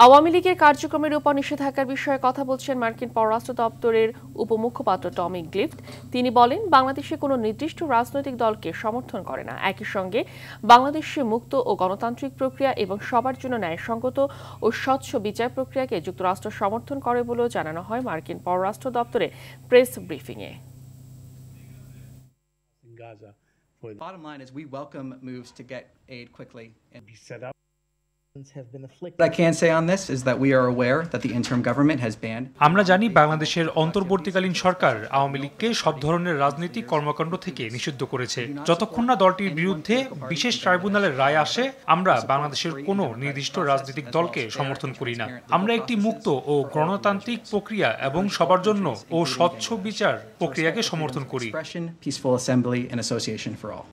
আওয়ামী লীগের কার্যক্রমের উপর নিষেধাজ্ঞার বিষয়ে কথা বলছেন মার্কিন পররাষ্ট্র দপ্তরের উপমুখপাত্র টমি গ্লিফট। তিনি বলেন, বাংলাদেশে কোনো নির্দিষ্ট রাজনৈতিক দলকে সমর্থন করে না। একই সঙ্গে বাংলাদেশে মুক্ত ও গণতান্ত্রিক প্রক্রিয়া এবং সবার জন্য ন্যায়সঙ্গত ও স্বচ্ছ বিচার প্রক্রিয়াকে যুক্তরাষ্ট্র সমর্থন করে বলেও জানানো হয় মার্কিন পররাষ্ট্র দপ্তরের প্রেস ব্রিফিংয়ে। Bottom line is we welcome moves to get aid quickly and be set up. What I can say on this is that we are aware that the interim government has banned. আমরা জানি বাংলাদেশের অন্তর্বর্তীকালীন সরকার আওয়ামী লীগকে সব ধরনের রাজনৈতিক কর্মকাণ্ড থেকে নিষিদ্ধ করেছে। যতক্ষণ না দলটির বিরুদ্ধে বিশেষ ট্রাইব্যুনালের রায় আসে, আমরা বাংলাদেশের কোনো নির্দিষ্ট রাজনৈতিক দলকে সমর্থন করি না। আমরা একটি মুক্ত ও গণতান্ত্রিক প্রক্রিয়া এবং সবার জন্য ও স্বচ্ছ বিচার প্রক্রিয়াকে সমর্থন করি। Peaceful assembly and association for all.